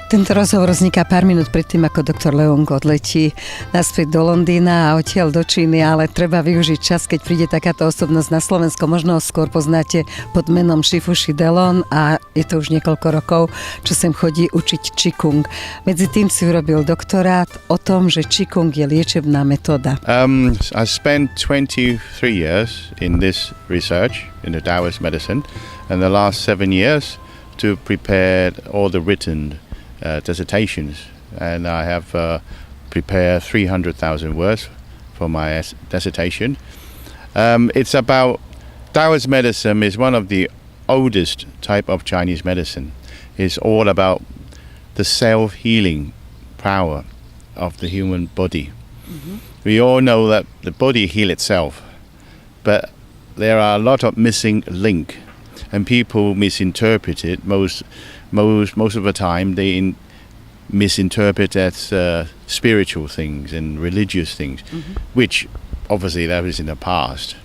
Tento rozhovor vzniká pár minút predtým, ako doktor Leung odletí naspäť do Londýna a odtiaľ do Číny, ale treba využiť čas, keď príde takáto osobnosť na Slovensko. Možno ho skôr poznáte pod menom Shifu Shidelon a je to už niekoľko rokov, čo sem chodí učiť Qigong. Medzi tým si urobil doktorát o tom, že Qigong je liečebná metóda. I spent 23 years in this research in the Taoist medicine and the last 7 years to prepare all the written dissertations, and I have prepared 300,000 words for my dissertation. It's about Taoist medicine is one of the oldest type of Chinese medicine. It's all about the self-healing power of the human body. Mm-hmm. We all know that the body heals itself, but there are a lot of missing link, and people misinterpret it. Most of the time they misinterpret as spiritual things and religious things, mm-hmm. which obviously that was in the past.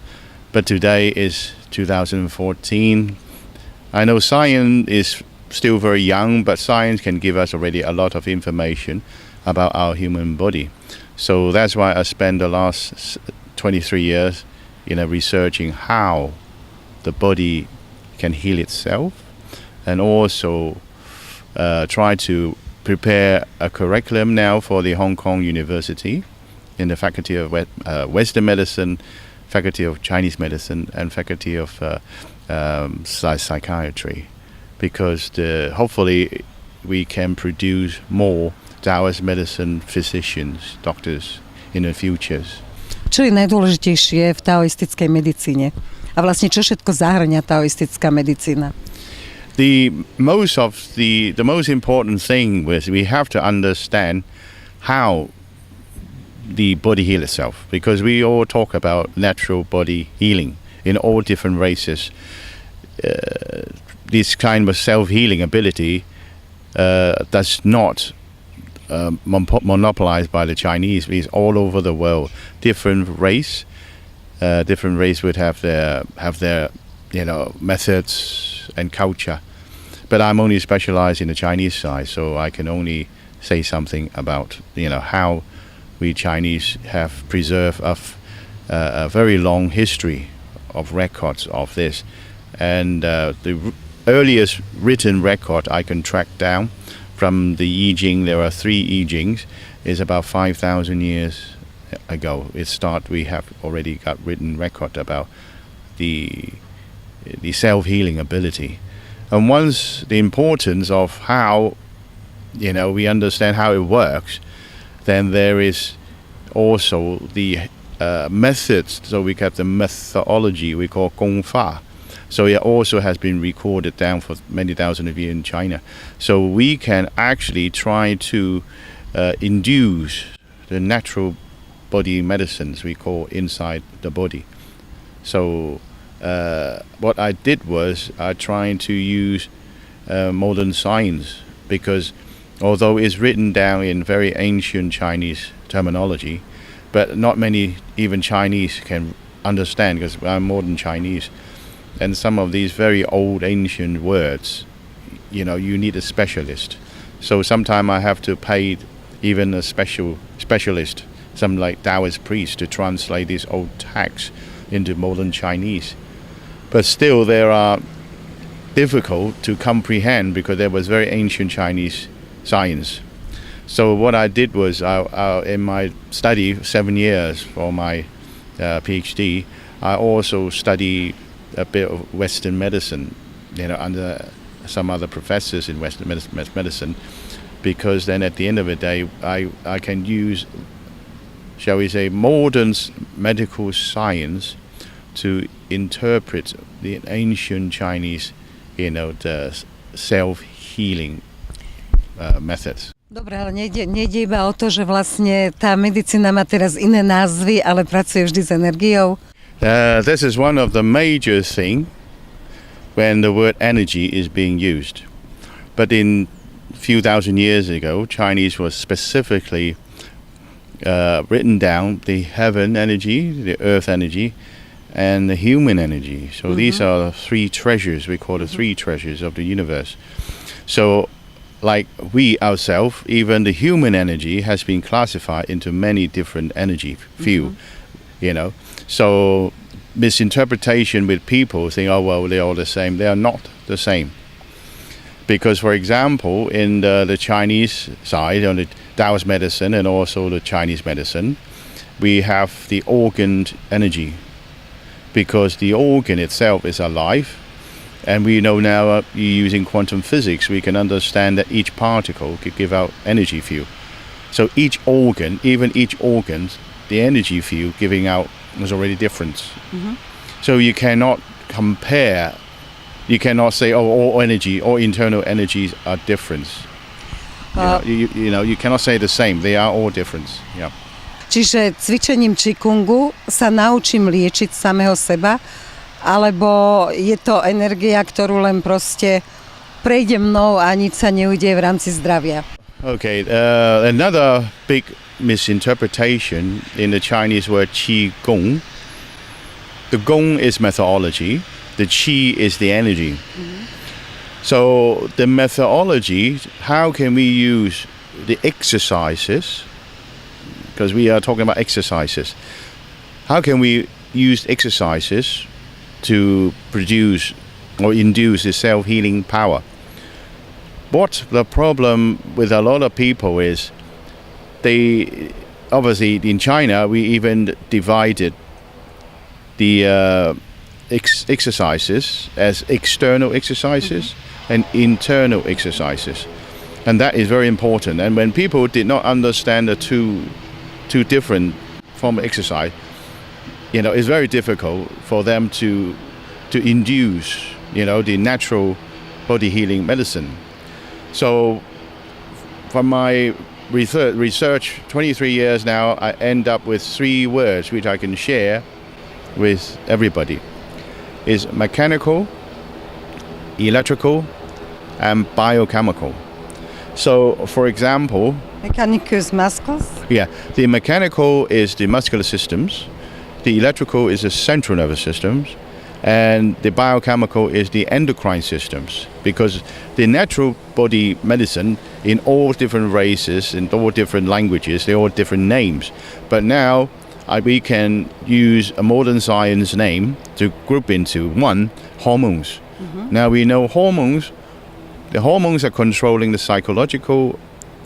But today is 2014. I know science is still very young, but science can give us already a lot of information about our human body. So that's why I spent the last 23 years researching how the body can heal itself, and also try to prepare a curriculum now for the Hong Kong University in the Faculty of Western Medicine, Faculty of Chinese Medicine, and Faculty of Psychiatry, because hopefully we can produce more Taoist medicine physicians, doctors in the futures. Čo je najdôležitejšie v taoistickej medicíne? A vlastne čo všetko zahŕňa taoistická medicína? The most important thing was we have to understand how the body heals itself, because we all talk about natural body healing in all different races. This kind of self-healing ability does not monopolized by the Chinese. It's all over the world. Different race would have their methods and culture. But I'm only specialized in the Chinese side, so I can only say something about how we Chinese have preserved a very long history of records of this, and the earliest written record I can track down from the I Ching. There are 3 I Chings. Is about 5,000 years ago. We have already got written record about the self-healing ability, and once the importance of how we understand how it works, then there is also the methods. So we have the methodology we call Gong Fa. So it also has been recorded down for many thousands of years in China. So we can actually try to induce the natural body medicines we call inside the body. So what I did was I tried to use modern science, because although it's written down in very ancient Chinese terminology, but not many even Chinese can understand, because I'm modern Chinese. And some of these very old ancient words, you need a specialist. So sometimes I have to pay even a specialist, some like Taoist priest, to translate these old texts into modern Chinese. But still they are difficult to comprehend, because there was very ancient Chinese science. So what I did was, in my study 7 years for my PhD, I also studied a bit of Western medicine, under some other professors in Western medicine, because then at the end of the day, I can use, shall we say, modern medical science to interpret the ancient Chinese, the self-healing methods. Dobre, ale nejde iba o to, že vlastne tá medicína má teraz iné názvy, ale pracuje vždy s energiou? This is one of the major things when the word energy is being used. But in a few thousand years ago, Chinese was specifically written down the heaven energy, the earth energy, and the human energy. So these are 3 treasures. We call the 3 treasures of the universe. So like we ourselves, even the human energy has been classified into many different energy field, So misinterpretation with people think, oh, well, they're all the same. They are not the same. Because, for example, in the Chinese side, on the Taoist medicine and also the Chinese medicine, we have the organ energy. Because the organ itself is alive. And we know now, using quantum physics, we can understand that each particle could give out energy field. So each organ, the energy field giving out is already different. So you cannot compare. You cannot say, oh, all energy, all internal energies are different. You cannot say the same. They are all different. Yeah. Čiže cvičením Qigongu sa naučím liečiť samého seba, alebo je to energia, ktorú len proste prejde mnou a nič sa neudeje v rámci zdravia? Okay, another big misinterpretation in the Chinese word Qigong. The Gong is methodology, the Qi is the energy. So the methodology, how can we use the exercises, because we are talking about exercises, how can we use exercises to produce or induce the self-healing power? What the problem with a lot of people is, they obviously in China we even divided the exercises as external exercises and internal exercises, and that is very important. And when people did not understand the two different form of exercise, it's very difficult for them to induce, the natural body healing medicine. So from my research, 23 years now, I end up with 3 words which I can share with everybody. Is mechanical, electrical, and biochemical. So, for example, Mechanicus muscles? Yeah, the mechanical is the muscular systems, the electrical is the central nervous systems, and the biochemical is the endocrine systems. Because the natural body medicine in all different races, in all different languages, they all different names. But now we can use a modern science name to group into one, hormones. Now we know hormones. The hormones are controlling the psychological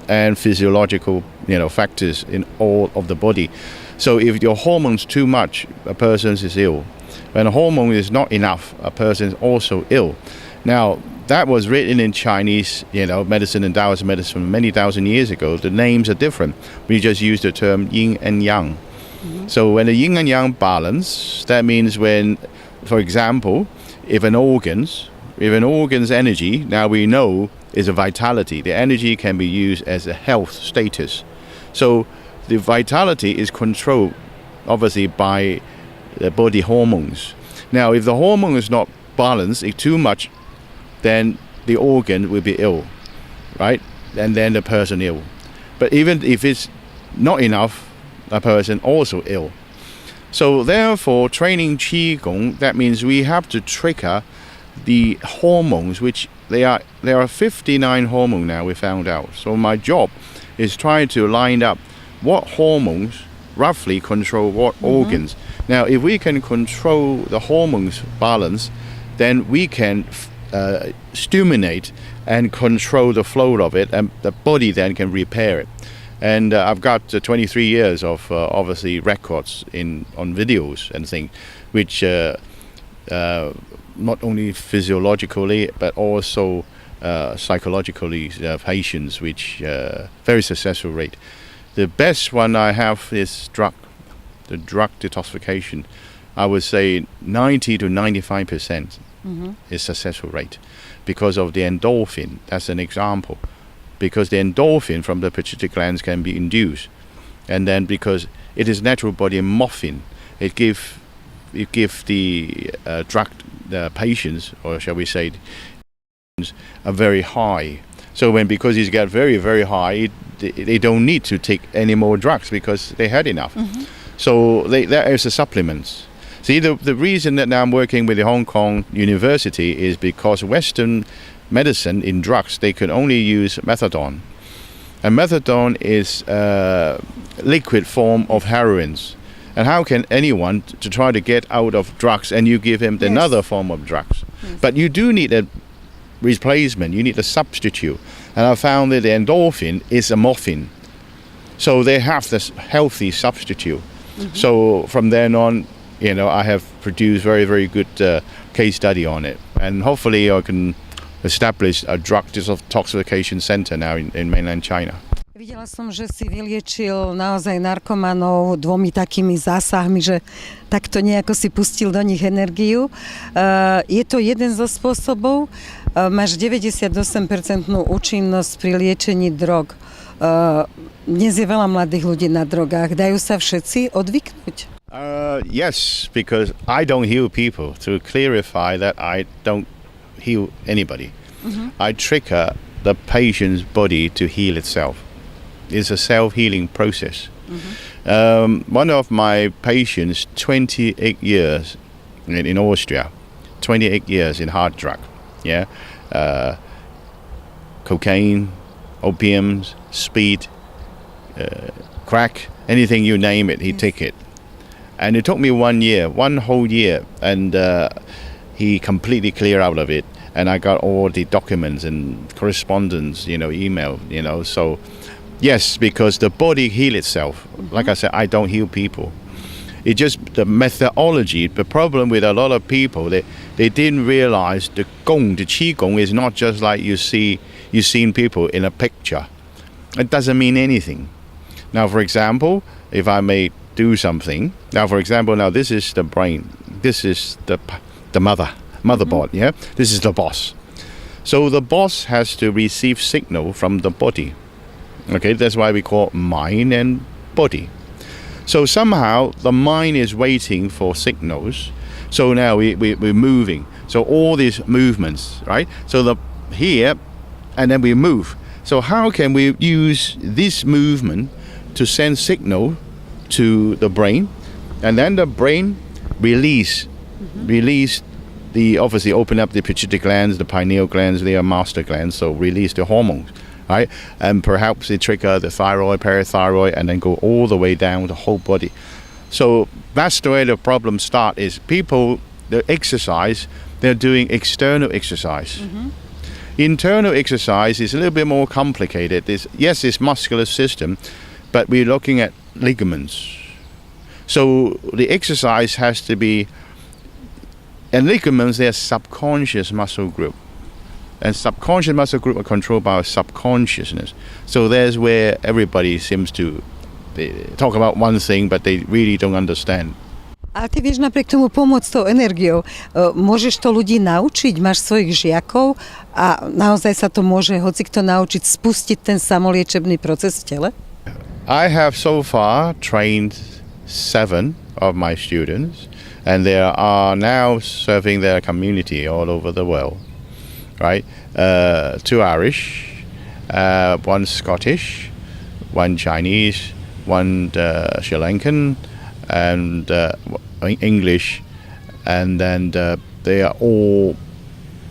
and physiological, factors in all of the body. So if your hormones too much, a person is ill. When a hormone is not enough, a person is also ill. Now that was written in Chinese, medicine and Taoist medicine many thousand years ago. The names are different. We just use the term yin and yang. So when the yin and yang balance, that means when, for example, if an organ's energy, now we know, is a vitality. The energy can be used as a health status. So the vitality is controlled, obviously, by the body hormones. Now, if the hormone is not balanced, it's too much, then the organ will be ill, right? And then the person ill. But even if it's not enough, a person also ill. So therefore, training Qigong, that means we have to trigger the hormones, which there are 59 hormones now, we found out. So my job is trying to line up what hormones roughly control what organs. Now, if we can control the hormones balance, then we can stimulate and control the flow of it, and the body then can repair it. And I've got 23 years of obviously records on videos and things, which not only physiologically but also psychologically patients, which very successful rate. The best one I have is the drug detoxification. I would say 90 to 95% is successful rate because of the endorphin. That's an example. Because the endorphin from the pituitary glands can be induced, and then because it is natural body morphine, it give the drug the patients, or shall we say, are very high. So because it's got very, very high, they don't need to take any more drugs because they had enough. So there is a supplement. See, the reason that now I'm working with the Hong Kong University is because Western medicine, in drugs, they could only use methadone. And methadone is a liquid form of heroin. And how can anyone to try to get out of drugs and you give him another form of drugs? Yes. But you do need a replacement, you need a substitute. And I found that the endorphin is a morphine. So they have this healthy substitute. Mm-hmm. So from then on, I have produced very, very good case study on it. And hopefully I can establish a drug detoxification center now in mainland China. Videla som, že si vyliečil naozaj narkomanov 2 takými zásahmi, že takto nejako si pustil do nich energiu. Je to jeden zo spôsobov. Máš 98% účinnosť pri liečení drog. Dnes je veľa mladých ľudí na drogách. Dajú sa všetci odvyknúť? Yes, because I don't heal people. To clarify that, I don't heal anybody. Mm-hmm. I trigger the patient's body to heal itself. It's a self-healing process. Mm-hmm. One of my patients, 28 years in Austria, 28 years in hard drug, cocaine, opiums, speed, crack, anything you name it, he take it. And it took me 1 year, 1 whole year, and he completely cleared out of it. And I got all the documents and correspondence, email, so yes, because the body heals itself. Like I said, I don't heal people. It's just the methodology. The problem with a lot of people, they didn't realize the qi gong is not just like you've seen people in a picture. It doesn't mean anything. Now, for example, if I may do something. Now, for example, this is the brain. This is the motherboard, yeah? This is the boss. So the boss has to receive signal from the body. Okay, that's why we call mind and body. So somehow the mind is waiting for signals. So now we're moving. So all these movements, right? So here, and then we move. So how can we use this movement to send signal to the brain? And then the brain release obviously open up the pituitary glands, the pineal glands, they are master glands, so release the hormones, right? And perhaps they trigger the thyroid, parathyroid, and then go all the way down the whole body. So that's the way the problem starts, is people, the exercise, they're doing external exercise. Mm-hmm. Internal exercise is a little bit more complicated. It's muscular system, but we're looking at ligaments. So the exercise has to be, and ligaments, they're subconscious muscle group. And subconscious muscle group are controlled by our subconsciousness. So there's where everybody seems to talk about one thing, but they really don't understand. A ty vieš napriek tomu pomôcť tou energiou. Môžeš to ľudí naučiť? Máš svojich žiakov a naozaj sa to môže hocikto naučiť spustiť ten samoliečebný proces v tele? I have so far trained 7 of my students, and they are now serving their community all over the world, right? 2 Irish, 1 Scottish, 1 Chinese, 1 Sri Lankan, and English, and then they are all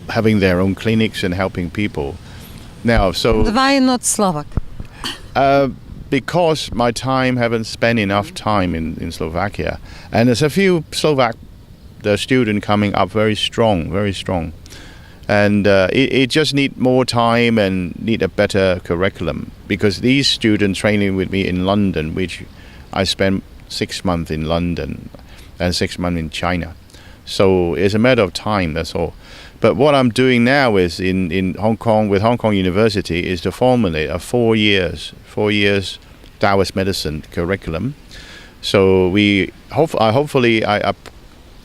having their own clinics and helping people. Now, so why not Slovak? Because my time haven't spent enough time in Slovakia, and there's a few Slovak students coming up very strong, and it just need more time and need a better curriculum, because these students training with me in London, which I spent 6 months in London and 6 months in China, so it's a matter of time, that's all. But what I'm doing now is in Hong Kong, with Hong Kong University, is to formulate a 4 years Taoist medicine curriculum. So hopefully I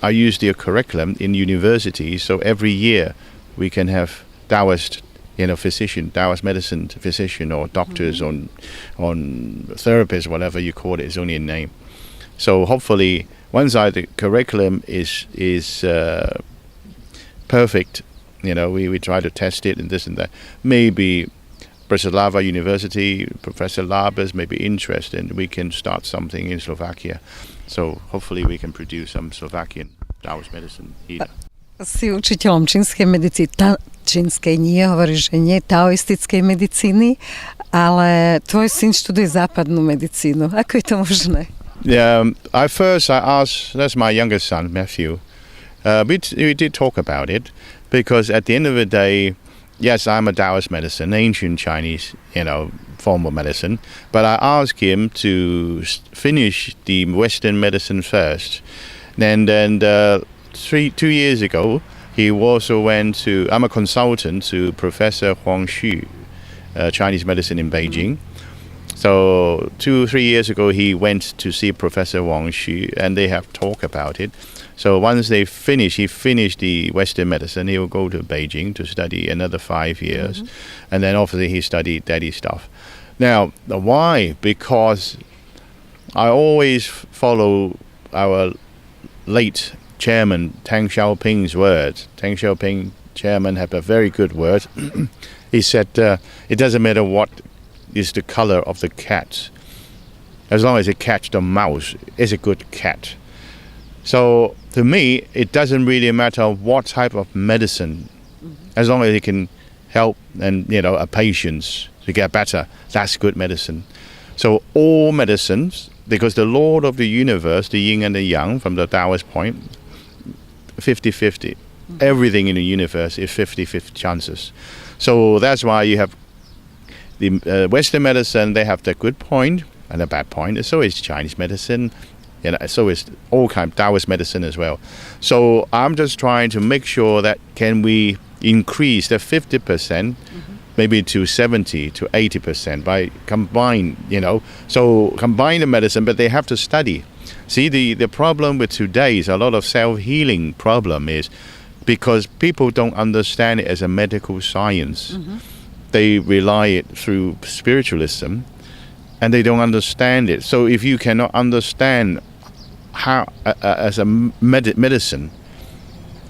use the curriculum in university. So every year we can have Taoist, physician, Taoist medicine physician, or doctors, on therapists, whatever you call it. It's only a name. So hopefully, once the curriculum is perfect, we try to test it and this and that. Maybe Bratislava University, Professor Labas may be interested, and we can start something in Slovakia. So hopefully we can produce some Slovakian Taoist medicine here. Si učiteľom čínskej medicíny. čínskej nie, hovoríš, že nie taoistickej medicíny, ale tvoj syn študuje západnú medicínu. Ako je to možné? Yeah, I asked, that's my youngest son, Matthew. We did talk about it because at the end of the day, yes, I'm a Taoist medicine, ancient Chinese, form of medicine, but I asked him to finish the Western medicine first. And then 2 years ago, he also went to, I'm a consultant to Professor Huang Xu, Chinese medicine in Beijing. So 3 years ago, he went to see Professor Wang Xu, and they have talked about it. So once he finished the Western medicine, he will go to Beijing to study another 5 years. And then obviously he studied daddy stuff. Now, why? Because I always follow our late chairman, Tang Xiaoping's words. Tang Xiaoping, chairman, had a very good word. He said, it doesn't matter what is the color of the cat. As long as it catch the mouse, it's a good cat. So to me, it doesn't really matter what type of medicine, as long as it can help a patient to get better, that's good medicine. So all medicines, because the Lord of the universe, the yin and the yang, from the Taoist point, 50-50. Everything in the universe is 50-50 chances. So that's why you have the Western medicine, they have the good point and a bad point. So is Chinese medicine, so is all kind of Taoist medicine as well. So I'm just trying to make sure that can we increase the 50%, maybe to 70 to 80% by combine, so combine the medicine, but they have to study. See, the problem with today is a lot of self-healing problem is because people don't understand it as a medical science. They rely it through spiritualism, and they don't understand it. So if you cannot understand how, as a medicine,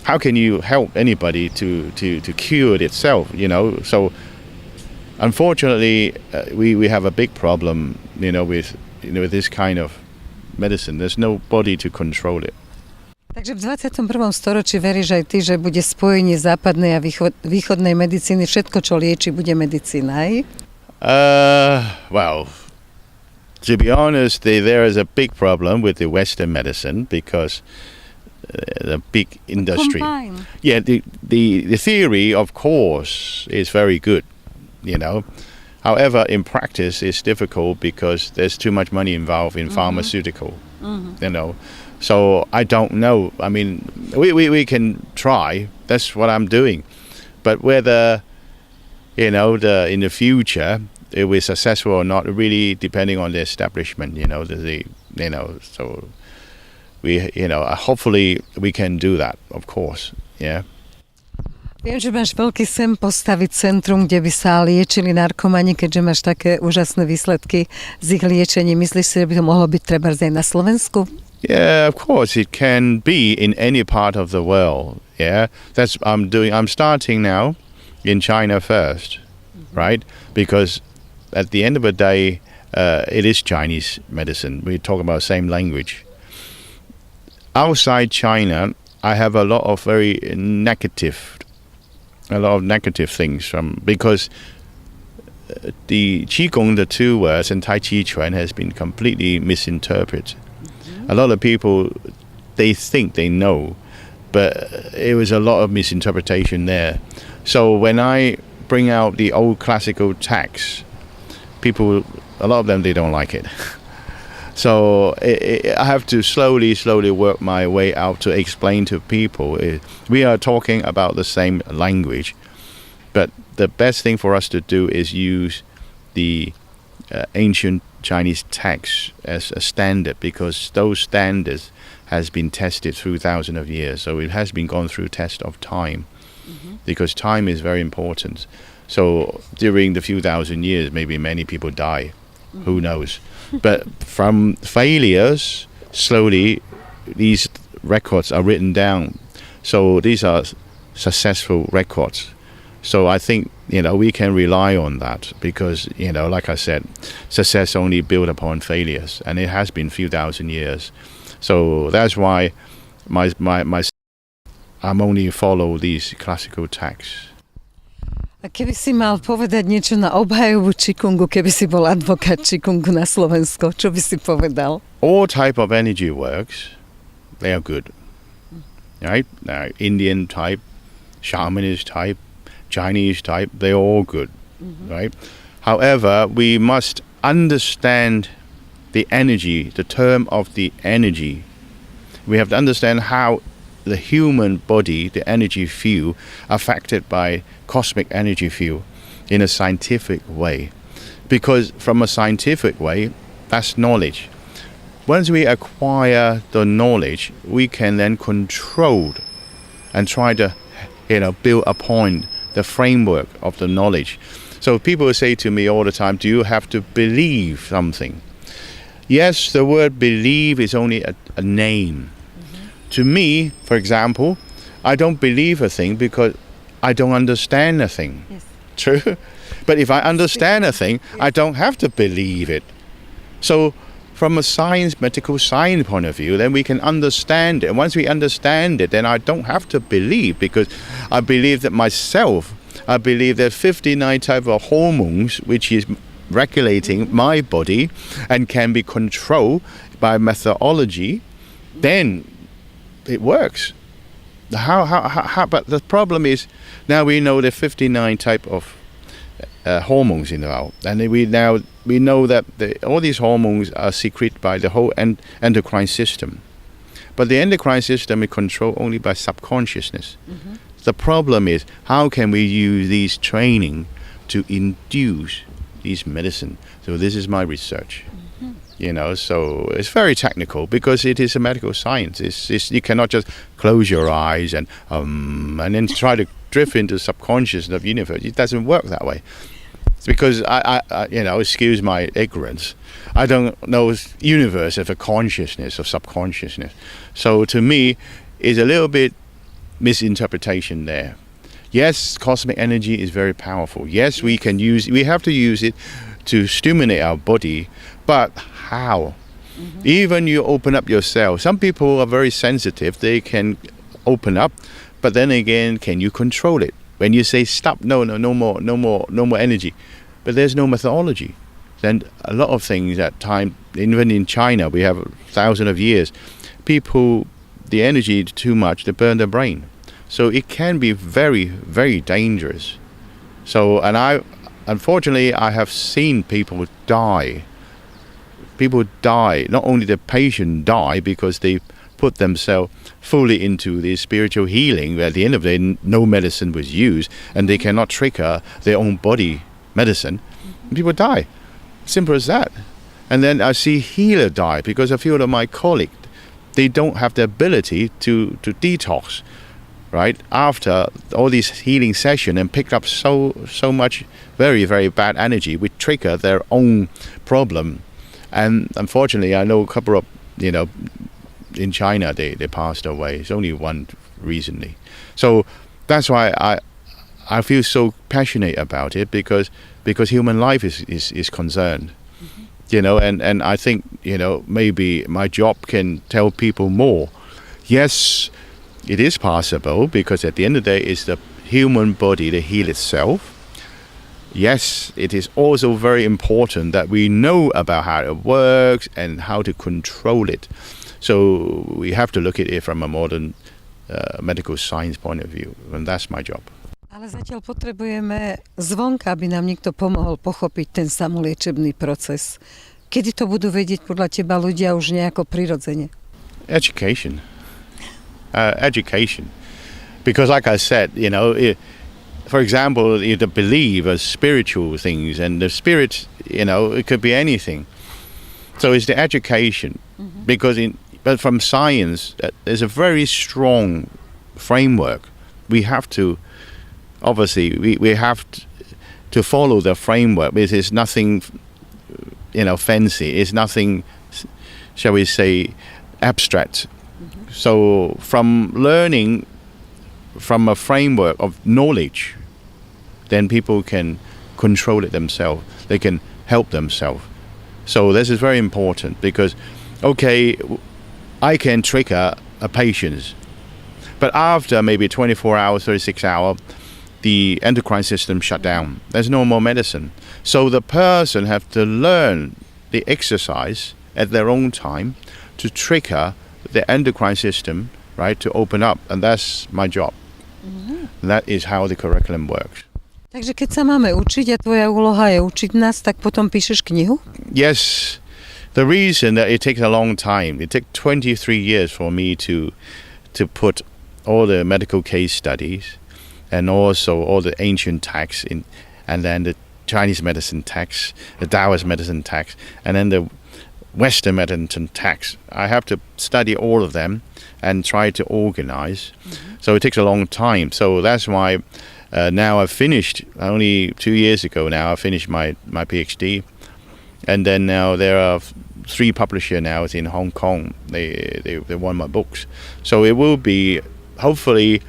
how can you help anybody to cure it itself? So unfortunately, we have a big problem, with this kind of medicine. There's nobody to control it. Takže v 21. storočí veríš aj ty, že bude spojenie západnej a východnej medicíny, všetko, čo lieči, bude medicína, aj? Well, to be honest, there is a big problem with the Western medicine because the big industry. Combine. Yeah, the theory, of course, is very good, However, in practice, it's difficult because there's too much money involved in pharmaceutical, So I don't know. I mean, we can try. That's what I'm doing. But whether, in the future, it will be successful or not, really depending on the establishment, so we, hopefully we can do that, of course, yeah. Viem, že máš veľký sen postaviť centrum, kde by sa liečili narkomani, keďže máš také úžasné výsledky z ich liečení. Myslíš si, že by to mohlo byť treba aj na Slovensku? Yeah, of course, it can be in any part of the world. Yeah, that's I'm starting now in China first, right? Because at the end of the day, it is Chinese medicine. We talk about the same language. Outside China, I have a lot of negative things because the Qigong, the two words, and Tai Chi Chuan has been completely misinterpreted. A lot of people, they think they know, but it was a lot of misinterpretation there. So when I bring out the old classical texts, people, a lot of them, they don't like it. So I have to slowly work my way out to explain to people. We are talking about the same language, but the best thing for us to do is use the ancient Chinese texts as a standard, because those standards has been tested through thousands of years. So it has been gone through test of time, because time is very important. So during the few thousand years, maybe many people die. Who knows? But from failures, slowly these records are written down. So these are successful records. So I think, we can rely on that because, like I said, success only built upon failures, and it has been few thousand years. So that's why I'm only follow these classical texts. A keby si mal povedať niečo na obhajobu Qigongu, keby si bol advokát Qigongu na Slovensko, čo by si povedal? All type of energy works, they are good. Right? Indian type, shamanist type, Chinese type, they're all good. Right? However, we must understand the energy, the term of the energy. We have to understand how the human body, the energy field, affected by cosmic energy field in a scientific way. Because from a scientific way, that's knowledge. Once we acquire the knowledge, we can then control and try to, build upon the framework of the knowledge. So people say to me all the time, do you have to believe something? Yes, the word believe is only a name. To me, for example, I don't believe a thing because I don't understand a thing. Yes. True? But if I understand a thing, I don't have to believe it. So from a medical science point of view, then we can understand it. And once we understand it, then I don't have to believe, because I believe that myself, I believe there are 59 types of hormones which is regulating my body and can be controlled by methodology, then it works. But the problem is, now we know the 59 type of hormones in the body, and we know that all these hormones are secreted by the whole endocrine system. But the endocrine system is controlled only by subconsciousness. The problem is, how can we use these training to induce these medicine? So this is my research. So it's very technical because it is a medical science. You cannot just close your eyes and then try to drift into the subconscious of the universe. It doesn't work that way. It's because I excuse my ignorance, I don't know universe of a consciousness or subconsciousness. So to me, it's a little bit misinterpretation there. Yes, cosmic energy is very powerful. Yes, we have to use it to stimulate our body, but how? Even you open up your cell. Some people are very sensitive, they can open up, but then again, can you control it? When you say stop, no more energy, but there's no methodology. Then a lot of things at time, even in China, we have thousands of years, people, the energy too much, they burn their brain. So it can be very, very dangerous. So, and unfortunately, I have seen people die. People die, not only the patient die because they put themselves fully into the spiritual healing, where at the end of the day, no medicine was used, and they cannot trigger their own body medicine. People die. Simple as that. And then I see healer die because a few of my colleagues, they don't have the ability to detox, right? After all these healing session and pick up so much very, very bad energy, which trigger their own problem. And unfortunately, I know a couple of, in China, they passed away. It's only one recently. So that's why I feel so passionate about it, because human life is concerned. And I think, maybe my job can tell people more. Yes, it is possible, because at the end of the day, it's the human body that heals itself. Yes, it is also very important that we know about how it works and how to control it. So we have to look at it from a modern medical science point of view, and that's my job. Ale zatiaľ potrebujeme zvonka, aby nám niekto pomohol pochopiť ten samoliečebný proces. Kedy to budú vedieť podľa teba ľudia už nejako prirodzene? Education. Education. Because like I said, for example, the belief of spiritual things, and the spirit, it could be anything. So it's the education. But from science, there's a very strong framework. We have to, obviously, we have to follow the framework. It is nothing, fancy. It's nothing, shall we say, abstract. So from learning from a framework of knowledge, then people can control it themselves. They can help themselves. So this is very important, because, okay, I can trigger a patient, but after maybe 24 hours, 36 hours, the endocrine system shut down. There's no more medicine. So the person have to learn the exercise at their own time to trigger the endocrine system, right, to open up. And that's my job. That is how the curriculum works. Takže keď sa máme učiť a tvoja úloha je učiť nás, tak potom píšeš knihu? Yes. The reason that it takes a long time, it took 23 years for me to put all the medical case studies and also all the ancient texts in, and then the Chinese medicine text, the Taoist medicine text, and then the Western medicine text. I have to study all of them and try to organize. So it takes a long time. So that's why now I've finished, only 2 years ago now, I finished my PhD. And then now there are 3 publishers now in Hong Kong. They won my books. So it will be, hopefully,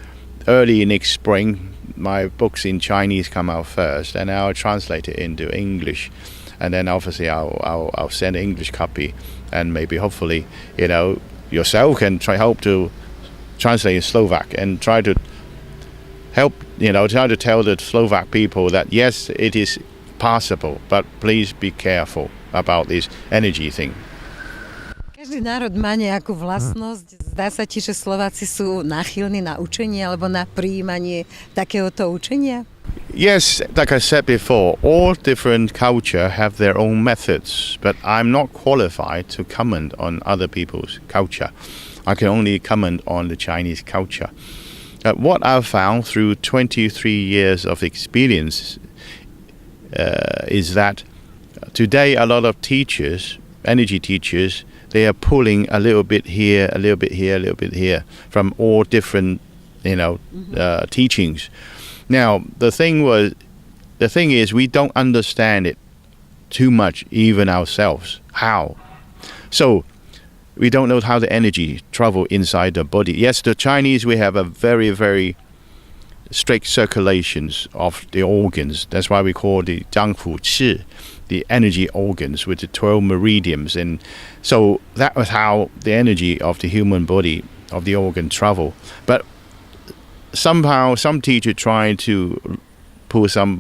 early next spring, my books in Chinese come out first, and I'll translate it into English. And then obviously I'll send an English copy, and maybe hopefully, yourself can help to translate in Slovak and try to help, try to tell the Slovak people that yes, it is possible, but please be careful about this energy thing. Každý národ má nejakú vlastnosť. Zdá sa ti, že Slováci sú náchylní na učenie alebo na prijímanie takéhoto učenia? Yes, like I said before, all different culture have their own methods, but I'm not qualified to comment on other people's culture. I can only comment on the Chinese culture. What I've found through 23 years of experience is that today a lot of teachers, energy teachers, they are pulling a little bit here, a little bit here, a little bit here from all different, teachings. Now, the thing is we don't understand it too much, even ourselves. How? So, we don't know how the energy travel inside the body. Yes, the Chinese, we have a very, very strict circulations of the organs. That's why we call the 脏腑气, the energy organs with the 12 meridians. And so that was how the energy of the human body, of the organ, travel. But somehow some teacher trying to pull some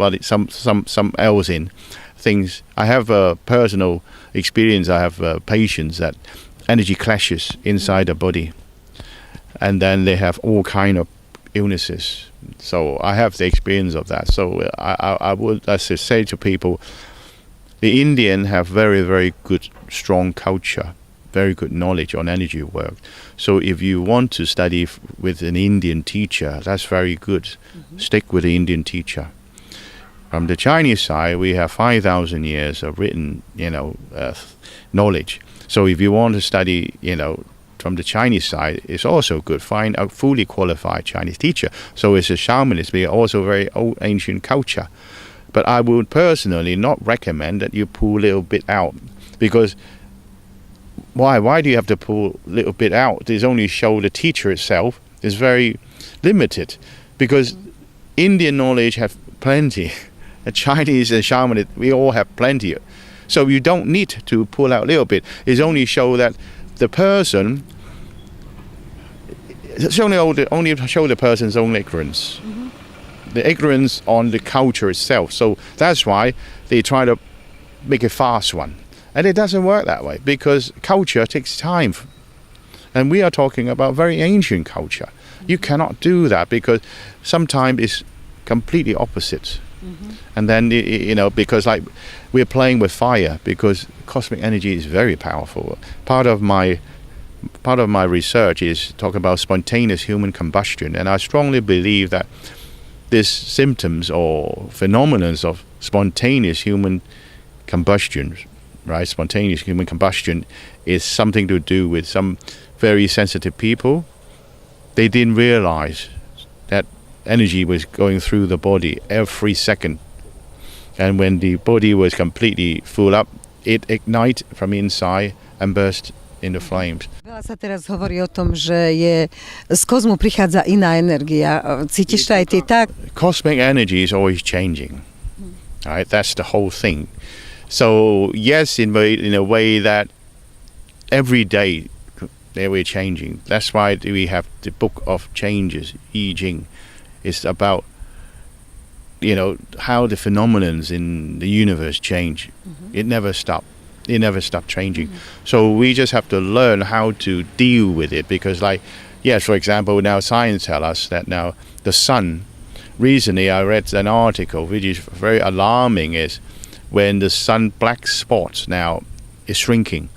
else in things. I have a personal experience. I have patients that energy clashes inside the body, and then they have all kind of illnesses. So I have the experience of that. So I would say to people, the Indian have very, very good, strong culture, very good knowledge on energy work. So if you want to study with an Indian teacher, that's very good. Stick with the Indian teacher. From the Chinese side, we have 5,000 years of written, knowledge. So if you want to study, from the Chinese side, it's also good. Find a fully qualified Chinese teacher. So it's a shamanist, but also very old ancient culture. But I would personally not recommend that you pull a little bit out, because why? Why do you have to pull a little bit out? This only show the teacher itself is very limited, because Indian knowledge have plenty. The Chinese and shamanist, we all have plenty. So you don't need to pull out a little bit. It's only show that the person, it's only show the person's own ignorance. The ignorance on the culture itself. So that's why they try to make a fast one. And it doesn't work that way, because culture takes time. And we are talking about very ancient culture. You cannot do that, because sometimes it's completely opposite. And then, because like we're playing with fire, because cosmic energy is very powerful. Part of my research is talk about spontaneous human combustion. And I strongly believe that these symptoms or phenomena of spontaneous human combustion, right? Spontaneous human combustion is something to do with some very sensitive people. They didn't realize that energy was going through the body every second. And when the body was completely full up, it ignited from inside and burst into flames. Veľa sa teraz hovorí o tom, že z kozmu prichádza iná energia. Cítiš to aj ty tak? Cosmic energy is always changing. Right? That's the whole thing. So yes, in a way that every day we're changing. That's why we have the book of changes, I Ching. It's about how the phenomena in the universe change. It never stops. It never stops changing. So we just have to learn how to deal with it, because for example, now science tells us that now the sun, recently I read an article which is very alarming, is when the sun black spot now is shrinking.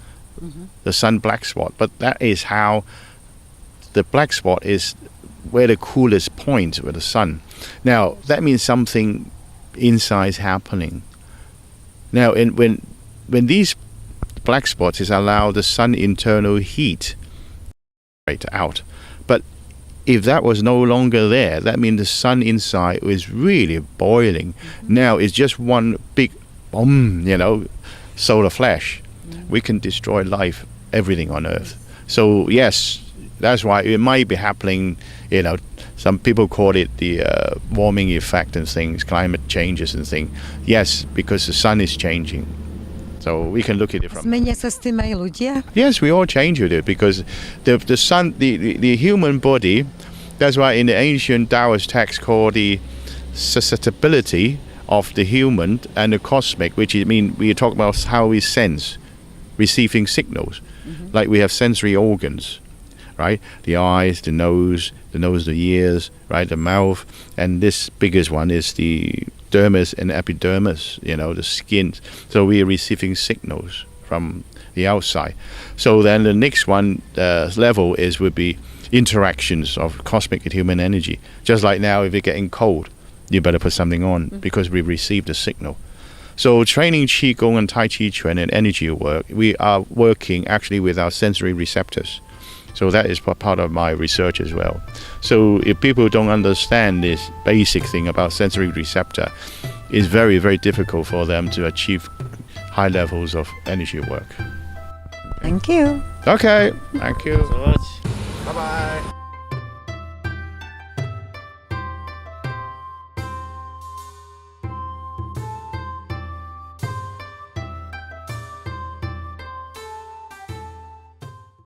The sun black spot, but that is how the black spot is where the coolest point with the sun. Now that means something inside is happening. Now when these black spots is allow the sun internal heat right out, but if that was no longer there, that means the sun inside is really boiling. Now it's just one big solar flash. We can destroy life, everything on Earth. So yes, that's why it might be happening. Some people call it the warming effect and things, climate changes and things. Yes, because the sun is changing. So we can look at it from. Zmenia sa s tým aj ľudia? Yes, we all change with it, because the sun, the human body. That's why in the ancient Taoist text called the susceptibility of the human and the cosmic, which we talk about how we sense, receiving signals. Like we have sensory organs, right? The eyes, the nose, the ears, right? The mouth, and this biggest one is the dermis and epidermis, the skin. So we are receiving signals from the outside. So then the next one level would be interactions of cosmic and human energy. Just like now, if you're getting cold, you better put something on because we received a signal. So training Qigong and Tai Chi Chuan and energy work, we are working actually with our sensory receptors. So that is part of my research as well. So if people don't understand this basic thing about sensory receptor, it's very, very difficult for them to achieve high levels of energy work. Thank you. Okay, thank you. So much.